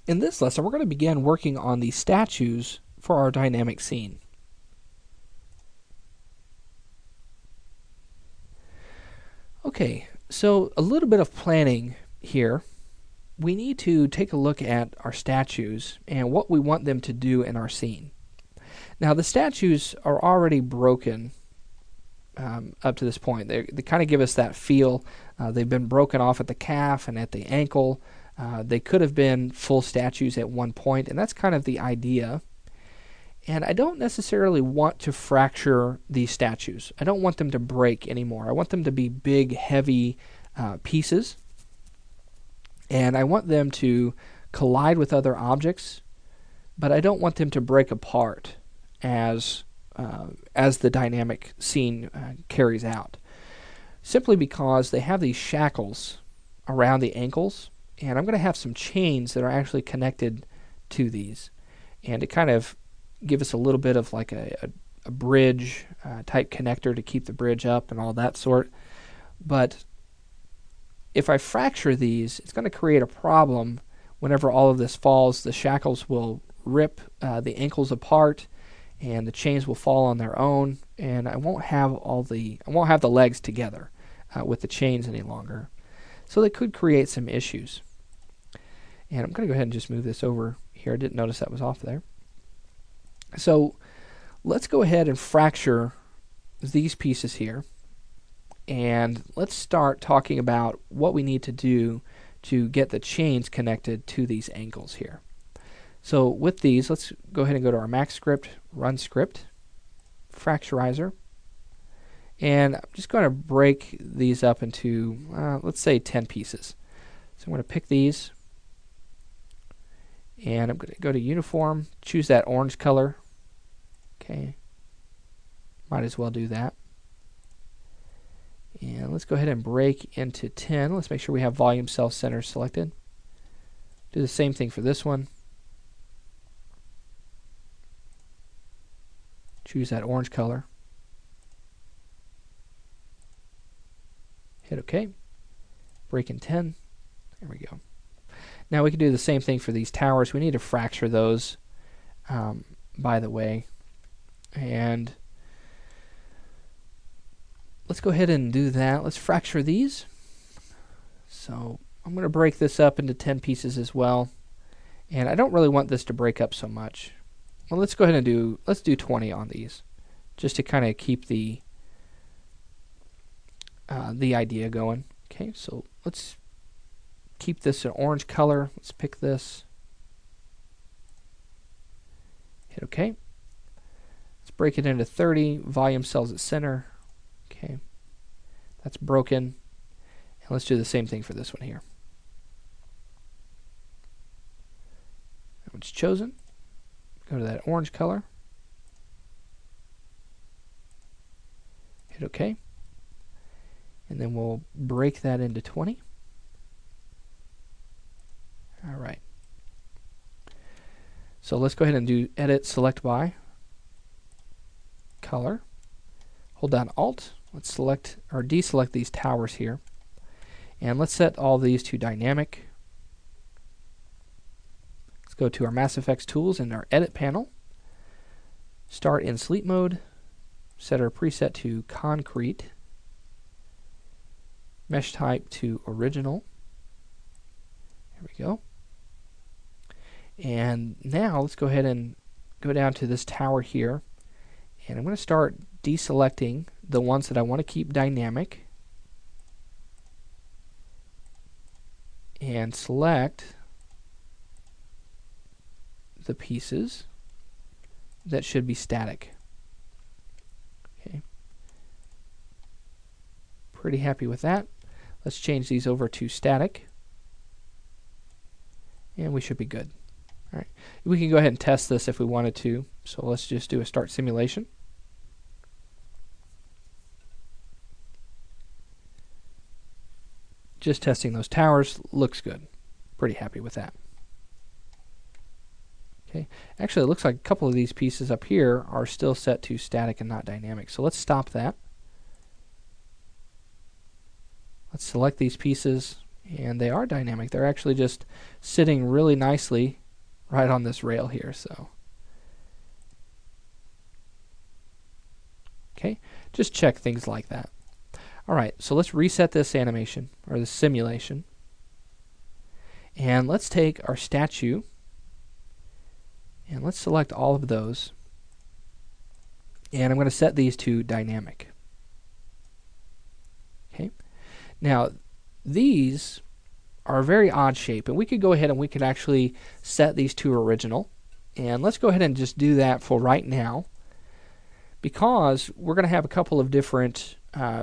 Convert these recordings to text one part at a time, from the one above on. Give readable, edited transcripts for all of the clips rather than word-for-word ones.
In this lesson, we're going to begin working on the statues for our dynamic scene. Okay, so a little bit of planning here. We need to take a look at our statues and what we want them to do in our scene. Now, the statues are already broken up to this point. They kind of give us that feel. They've been broken off at the calf and at the ankle. They could have been full statues at one point, and that's kind of the idea. And I don't necessarily want to fracture these statues. I don't want them to break anymore. I want them to be big, heavy pieces. And I want them to collide with other objects, but I don't want them to break apart as the dynamic scene carries out. Simply because they have these shackles around the ankles, and I'm going to have some chains that are actually connected to these. And to kind of give us a little bit of like a bridge type connector to keep the bridge up and all that sort. But if I fracture these, it's going to create a problem whenever all of this falls. The shackles will rip the ankles apart, and the chains will fall on their own, and I won't have the legs together with the chains any longer. So they could create some issues. And I'm going to go ahead and just move this over here. I didn't notice that was off there. So let's go ahead and fracture these pieces here, and let's start talking about what we need to do to get the chains connected to these ankles here. So with these, let's go ahead and go to our Max script, run script, fracturizer, and I'm just going to break these up into, let's say 10 pieces. So I'm going to pick these, and I'm going to go to uniform, choose that orange color. Okay, might as well do that. And let's go ahead and break into 10. Let's make sure we have volume cell center selected. Do the same thing for this one. Choose that orange color. Hit OK. Break in 10. There we go. Now we can do the same thing for these towers. We need to fracture those, by the way. And let's go ahead and do that. Let's fracture these. So I'm going to break this up into 10 pieces as well. And I don't really want this to break up so much. Well, let's go ahead and let's do 20 on these, just to kind of keep the idea going. Okay, so let's keep this an orange color. Let's pick this. Hit OK. Let's break it into 30. Volume cells at center. Okay, that's broken. And let's do the same thing for this one here. That one's chosen. Go to that orange color. Hit OK. And then we'll break that into 20. All right. So let's go ahead and do edit, select by, color. Hold down Alt. Let's select or deselect these towers here. And let's set all these to dynamic. Let's go to our Mass Effects tools in our edit panel. Start in sleep mode. Set our preset to concrete. Mesh type to original. There we go. And now let's go ahead and go down to this tower here. And I'm going to start deselecting the ones that I want to keep dynamic. And select the pieces that should be static. Okay. Pretty happy with that. Let's change these over to static. And we should be good. All right. We can go ahead and test this if we wanted to. So let's just do a start simulation. Just testing those towers. Looks good. Pretty happy with that. Okay. Actually, it looks like a couple of these pieces up here are still set to static and not dynamic. So let's stop that. Let's select these pieces And they are dynamic. They're actually just sitting really nicely right on this rail here. So, okay, just check things like that. All right, so let's reset this animation or this simulation. And let's take our statue and let's select all of those. And I'm going to set these to dynamic. Okay. Now, these are a very odd shape, and we could go ahead and we could actually set these to original. And let's go ahead and just do that for right now, because we're going to have a couple of different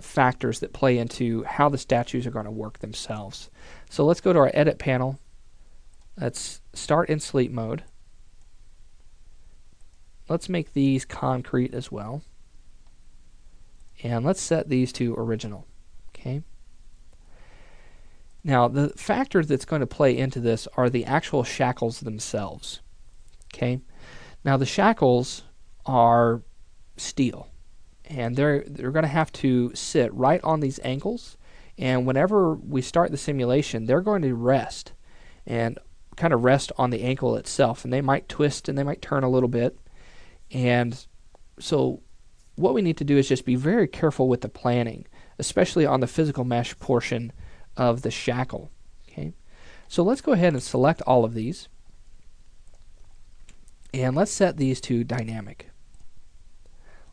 factors that play into how the statues are going to work themselves. So let's go to our edit panel. Let's start in sleep mode. Let's make these concrete as well. And let's set these to original. Okay. Now, the factor that's going to play into this are the actual shackles themselves. Okay. Now, the shackles are steel, and they're going to have to sit right on these ankles, and whenever we start the simulation, they're going to rest and kind of rest on the ankle itself, and they might twist and they might turn a little bit. And so what we need to do is just be very careful with the planning, especially on the physical mesh portion of the shackle. Okay, so let's go ahead and select all of these, and let's set these to dynamic.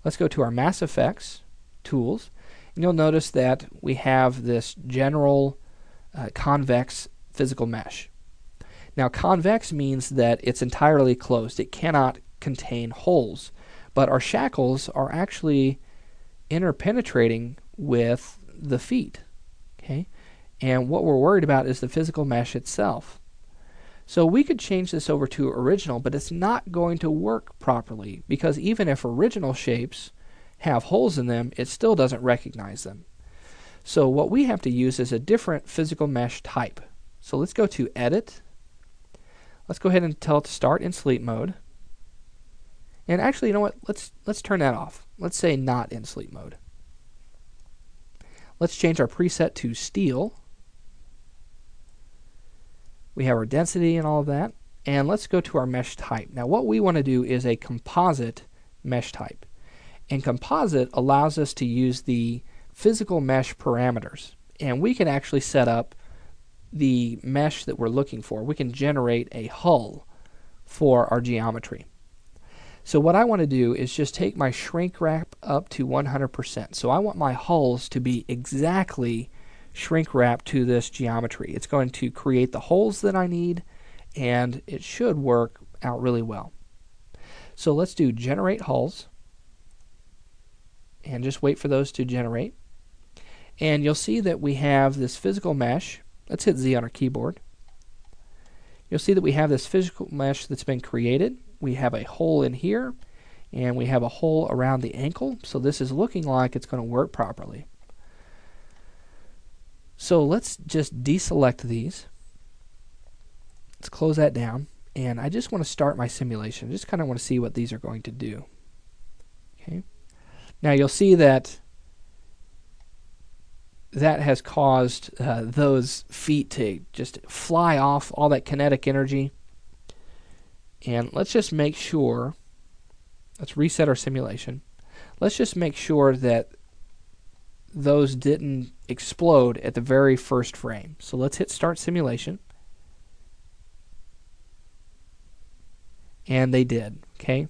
Let's go to our Mass Effects tools, and you'll notice that we have this general convex physical mesh. Now, convex means that it's entirely closed. It cannot contain holes, but our shackles are actually interpenetrating with the feet. Okay, and what we're worried about is the physical mesh itself. So we could change this over to original, but it's not going to work properly, because even if original shapes have holes in them, it still doesn't recognize them. So what we have to use is a different physical mesh type. So let's go to Edit. Let's go ahead and tell it to start in sleep mode. And actually, you know what? Let's turn that off. Let's say not in sleep mode. Let's change our preset to steel. We have our density and all of that. And let's go to our mesh type. Now, what we want to do is a composite mesh type. And composite allows us to use the physical mesh parameters. And we can actually set up the mesh that we're looking for. We can generate a hull for our geometry. So what I want to do is just take my shrink wrap up to 100%. So I want my hulls to be exactly shrink wrap to this geometry. It's going to create the holes that I need, and it should work out really well. So let's do generate hulls, and just wait for those to generate. And you'll see that we have this physical mesh. Let's hit Z on our keyboard. You'll see that we have this physical mesh that's been created. We have a hole in here, and we have a hole around the ankle. So this is looking like it's going to work properly. So let's just deselect these. Let's close that down. And I just want to start my simulation. I just kind of want to see what these are going to do. Okay. Now you'll see that that has caused those feet to just fly off, all that kinetic energy. And let's just make sure, let's reset our simulation. Let's just make sure that those didn't explode at the very first frame. So let's hit start simulation. And they did, okay?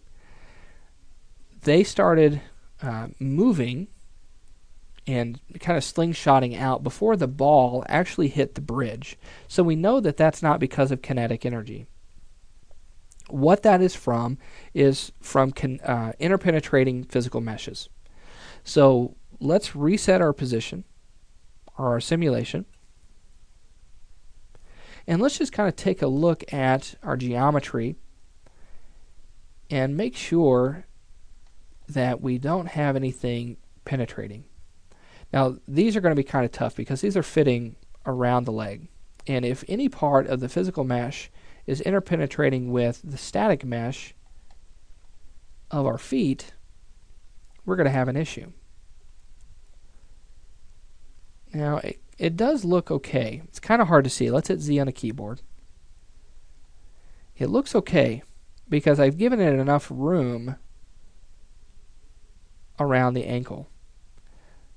They started moving and kind of slingshotting out before the ball actually hit the bridge. So we know that that's not because of kinetic energy. What that is from interpenetrating physical meshes. So let's reset our position, or our simulation, and let's just kind of take a look at our geometry and make sure that we don't have anything penetrating. Now, these are going to be kind of tough because these are fitting around the leg. And if any part of the physical mesh is interpenetrating with the static mesh of our feet, we're going to have an issue. Now, it does look okay. It's kind of hard to see. Let's hit Z on a keyboard. It looks okay because I've given it enough room around the ankle.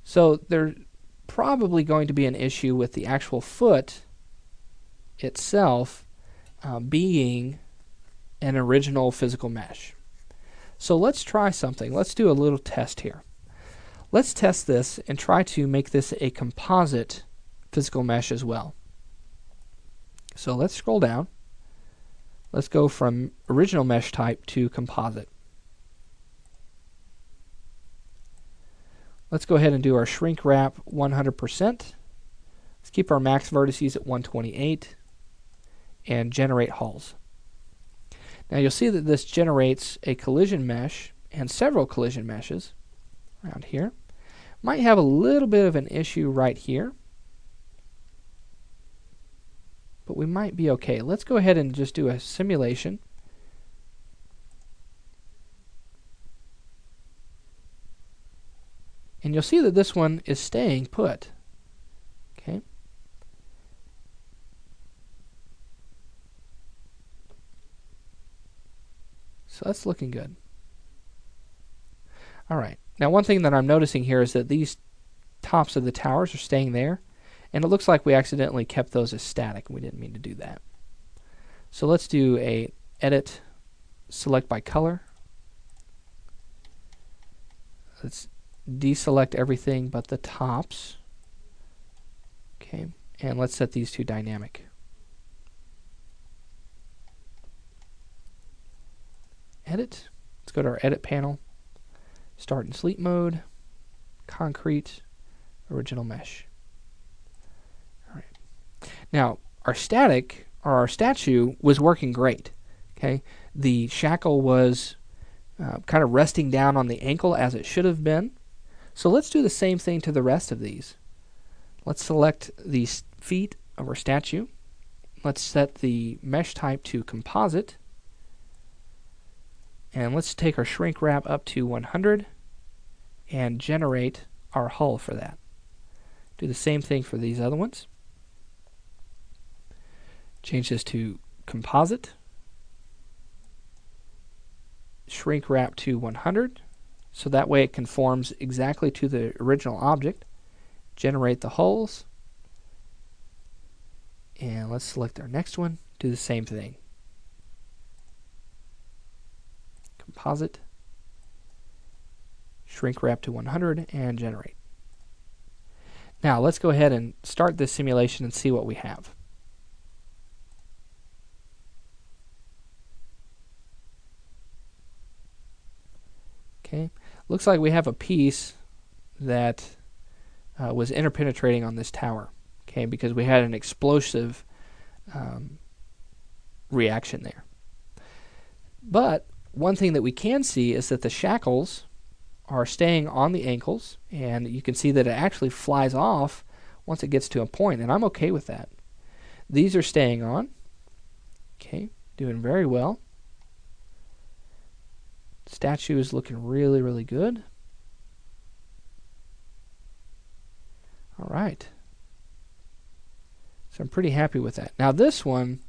So there's probably going to be an issue with the actual foot itself being an original physical mesh. So let's try something. Let's do a little test here. Let's test this and try to make this a composite physical mesh as well. So let's scroll down. Let's go from original mesh type to composite. Let's go ahead and do our shrink wrap 100%. Let's keep our max vertices at 128 and generate hulls. Now you'll see that this generates a collision mesh and several collision meshes around here. Might have a little bit of an issue right here, but we might be okay. Let's go ahead and just do a simulation. And you'll see that this one is staying put. Okay. So that's looking good. All right. Now one thing that I'm noticing here is that these tops of the towers are staying there, and it looks like we accidentally kept those as static. We didn't mean to do that. So let's do a edit, select by color. Let's deselect everything but the tops. Okay, and let's set these to dynamic. Edit. Let's go to our edit panel. Start in sleep mode. Concrete. Original mesh. All right. Now our static or our statue was working great. Okay, the shackle was kind of resting down on the ankle as it should have been. So let's do the same thing to the rest of these. Let's select the feet of our statue. Let's set the mesh type to composite. And let's take our shrink wrap up to 100 and generate our hull for that. Do the same thing for these other ones. Change this to composite. Shrink wrap to 100. So that way it conforms exactly to the original object. Generate the hulls. And let's select our next one. Do the same thing. Composite. Shrink wrap to 100 and generate. Now let's go ahead and start this simulation and see what we have. Okay. Looks like we have a piece that was interpenetrating on this tower, okay, because we had an explosive reaction there. But one thing that we can see is that the shackles are staying on the ankles, and you can see that it actually flies off once it gets to a point, and I'm okay with that. These are staying on, okay, doing very well. Statue is looking really, really good. All right. So I'm pretty happy with that. Now this one,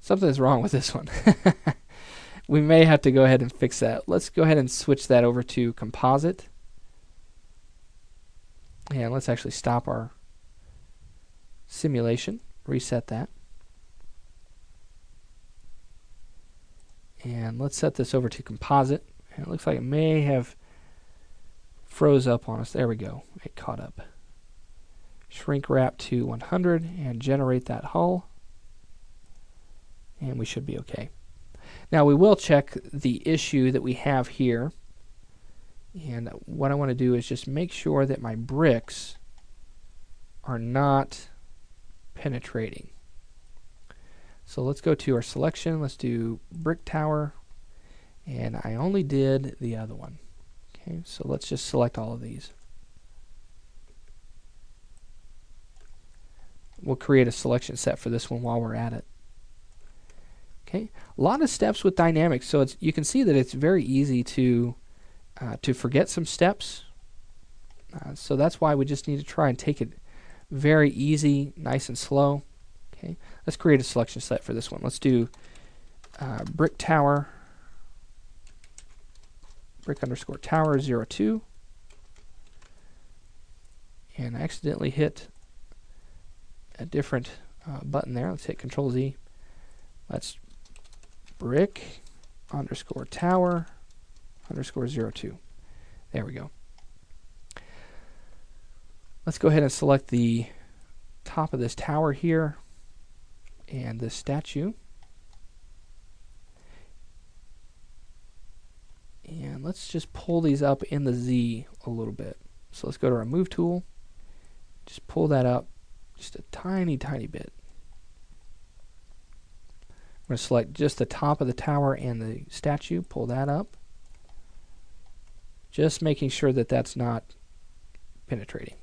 something's wrong with this one. We may have to go ahead and fix that. Let's go ahead and switch that over to composite. And let's actually stop our simulation, reset that. And let's set this over to composite. And it looks like it may have froze up on us. There we go. It caught up. Shrink wrap to 100 and generate that hull. And we should be okay. Now we will check the issue that we have here. And what I want to do is just make sure that my bricks are not penetrating. So let's go to our selection. Let's do brick tower. And I only did the other one. Okay, so let's just select all of these. We'll create a selection set for this one while we're at it. Okay, a lot of steps with dynamics, so you can see that it's very easy to forget some steps. So that's why we just need to try and take it Very easy, nice and slow. Okay, let's create a selection set for this one. Let's do brick tower, brick underscore tower 02. And I accidentally hit a different button there. Let's hit Control Z. Let's brick underscore tower underscore 02. There we go. Let's go ahead and select the top of this tower here and this statue. And let's just pull these up in the Z a little bit. So let's go to our Move tool. Just pull that up just a tiny, tiny bit. I'm going to select just the top of the tower and the statue. Pull that up. Just making sure that that's not penetrating.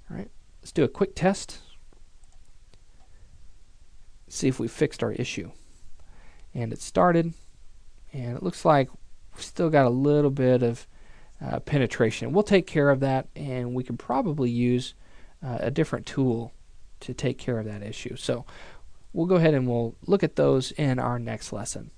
All right, let's do a quick test. See if we fixed our issue. And it started, and it looks like we still got a little bit of penetration. We'll take care of that, and we can probably use a different tool to take care of that issue. So we'll go ahead and we'll look at those in our next lesson.